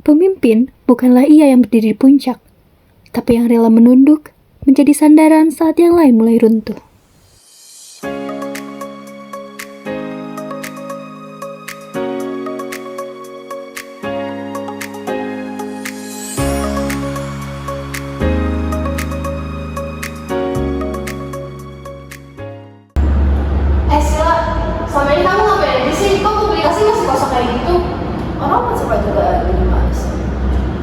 Pemimpin bukanlah ia yang berdiri di puncak, tapi yang rela menunduk, menjadi sandaran saat yang lain mulai runtuh. Sila, selama ini kamu ngapain aja sih? Kok publikasi masih kosong kayak gitu? Orang kan suka juga ada mas.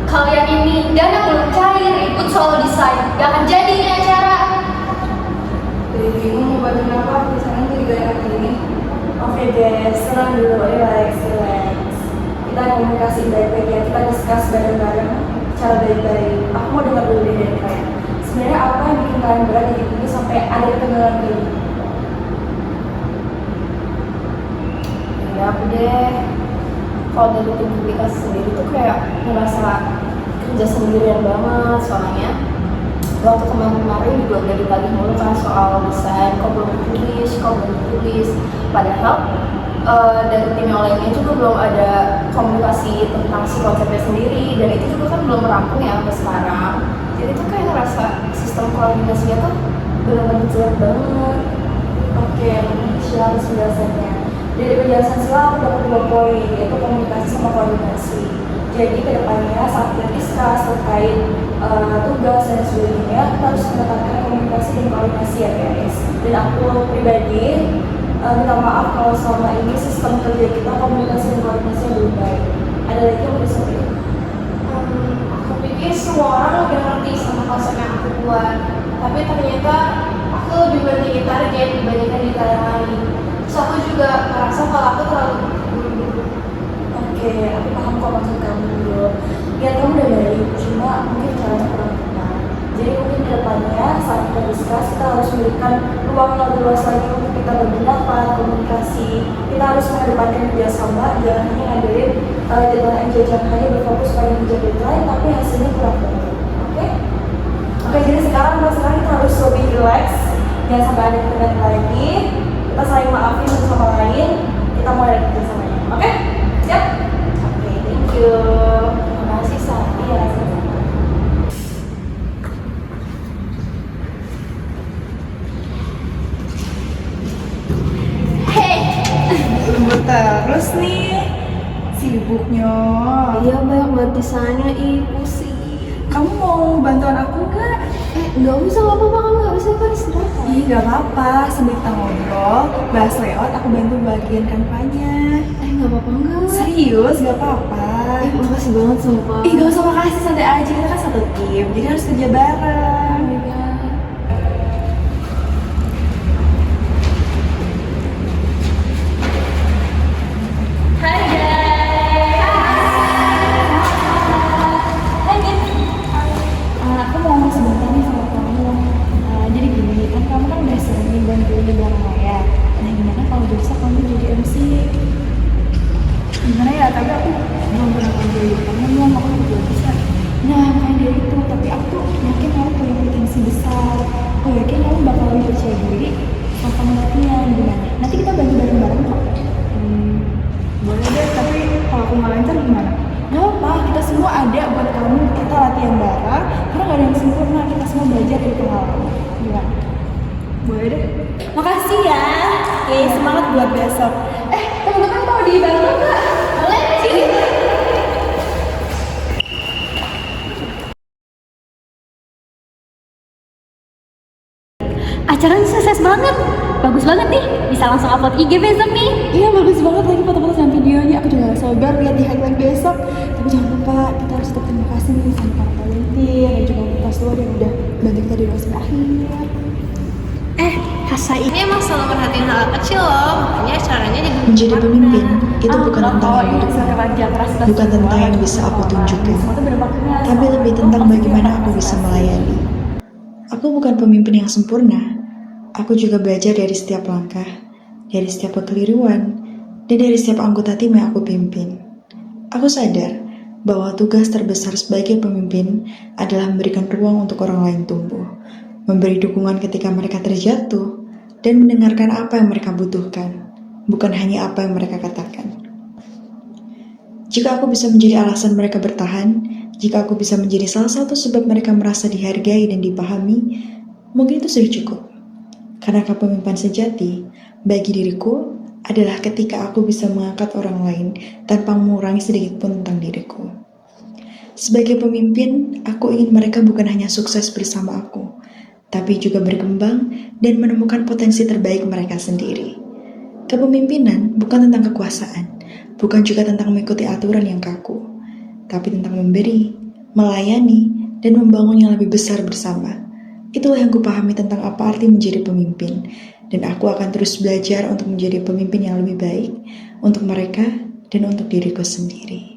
Kalian ini dana belum cair, ikut solo desain, gak akan jadi ini acara. Jadi bingung mau bantuin apa, misalnya jadi gak enak gini. Oke guys, tenang dulu, relax. Kita komunikasi baik-baik ya, kita discuss bareng-bareng cara baik-baik. Aku mau dengar dulu deh dari kalian. Sebenarnya apa yang bikin kalian berat di hidup ini sampai ada ketegangan kayak gini? Ya aku deh, kalau dari tim publikasi sendiri tuh kayak ngerasa kerja sendirian banget. Soalnya waktu kemarin juga udah ditagih mulu kan soal desain, kok belum tulis. Padahal dari tim yang lainnya juga belum ada komunikasi tentang si konsepnya sendiri, dan itu juga kan belum rampung ya sampai sekarang. Jadi tuh kayak ngerasa sistem koordinasinya tuh benar-benar jelek banget. Oke, mungkin Sheila harus menjelaskannya. Dari penjelasan Sheila aku dapat 2 poin, yaitu komunikasi sama koordinasi. Jadi kedepannya saat kita discuss terkait tugas dan sebagainya, kita harus menetapkan komunikasi dan koordinasi ya guys. Dan aku pribadi minta maaf kalau selama ini sistem kerja kita komunikasi dan koordinasi belum baik. Ada lagi yang mau disampaikan? Aku pikir semua orang udah ngerti sama konsep yang aku buat, tapi ternyata aku lebih pentingin target dibandingkan detail yang lain. Terus aku juga merasa kalau aku terlalu buru-buru. Oke, aku paham kok maksud kamu dulu. Ya kamu udah baik, cuma mungkin caranya kurang tepat. Jadi mungkin kedepannya saat kita discuss, kita harus memberikan ruang yang lebih luas lagi untuk kita berpendapat, komunikasi. Kita harus mengedepankan kerjasama, jangan hanya ngandelin deadline aja, jangan hanya berfokus pada mengejar deadline, tapi hasilnya kurang baik. Oke, jadi sekarang kita harus lebih relax, jangan sampai ada ketegangan lagi. Kita saling maafin satu sama lain, kita mulai dari kerjasamanya. Oke? Siap? Oke, thank you. Terima kasih Sati. Iya, sama-sama. Lembut terus nih sibuknya. Iya banyak banget desainnya, pusing. Kamu mau bantuan aku nggak? Nggak usah, nggak apa-apa, kamu harus apa istirahat. Ih, nggak apa-apa. Sambil kita ngobrol, bahas layout, aku bantu bagian kampanye. Nggak apa-apa nggak? Serius, nggak apa-apa. Makasih banget sumpah. Ih, gak usah makasih, santai aja. Kita kan satu tim, jadi harus kerja bareng. Hai guys. Hai guys. Aku mau ngomong sebentar nih sama kamu. Jadi gini, kan kamu kan udah sering nih bantuin di belakang layar. Nah, gimana kalau bisa kamu jadi MC? Gimana ya, tapi aku belum pernah kerja di kamu, aku juga bisa. Nah, makanya dari itu, tapi aku tuh yakin kamu punya potensi besar. Aku yakin kamu bakal lebih percaya diri kalau kamu latihan. Gimana? Nanti kita bantu bareng-bareng kok. Boleh deh, tapi kalau aku nggak lancar gimana? Gak apa, kita semua ada buat kamu. Kita latihan bareng, karena gak ada yang sempurna. Kita semua belajar dari pengalaman. Gimana? Boleh deh. Makasih ya. Oke, semangat buat besok. Teman-teman mau dibantu nggak? Boleh sih. Acaranya sukses banget, bagus banget nih, bisa langsung upload IG besok nih. Iya, bagus banget lagi foto-foto sama videonya. Aku juga gak sabar lihat di highlight besok. Tapi jangan lupa, kita harus tetap terima kasih nih sama para volunteer dan juga komunitas lo yang udah bantu kita di sampai akhir. Hasa Ini emang selalu perhatiin hal kecil loh, makanya caranya jadi Menjadi pemimpin itu bukan tentang yang hidup, bukan tentang yang bisa aku tunjukkan, tapi lebih tentang bagaimana aku bisa melayani. Aku bukan pemimpin yang sempurna. Aku juga belajar dari setiap langkah, dari setiap kekeliruan, dan dari setiap anggota tim yang aku pimpin. Aku sadar bahwa tugas terbesar sebagai pemimpin adalah memberikan ruang untuk orang lain tumbuh, memberi dukungan ketika mereka terjatuh, dan mendengarkan apa yang mereka butuhkan, bukan hanya apa yang mereka katakan. Jika aku bisa menjadi alasan mereka bertahan, jika aku bisa menjadi salah satu sebab mereka merasa dihargai dan dipahami, mungkin itu sudah cukup. Karena kepemimpinan sejati bagi diriku adalah ketika aku bisa mengangkat orang lain tanpa mengurangi sedikit pun tentang diriku. Sebagai pemimpin, aku ingin mereka bukan hanya sukses bersama aku, tapi juga berkembang dan menemukan potensi terbaik mereka sendiri. Kepemimpinan bukan tentang kekuasaan, bukan juga tentang mengikuti aturan yang kaku, tapi tentang memberi, melayani, dan membangun yang lebih besar bersama. Itulah yang kupahami tentang apa arti menjadi pemimpin, dan aku akan terus belajar untuk menjadi pemimpin yang lebih baik untuk mereka dan untuk diriku sendiri.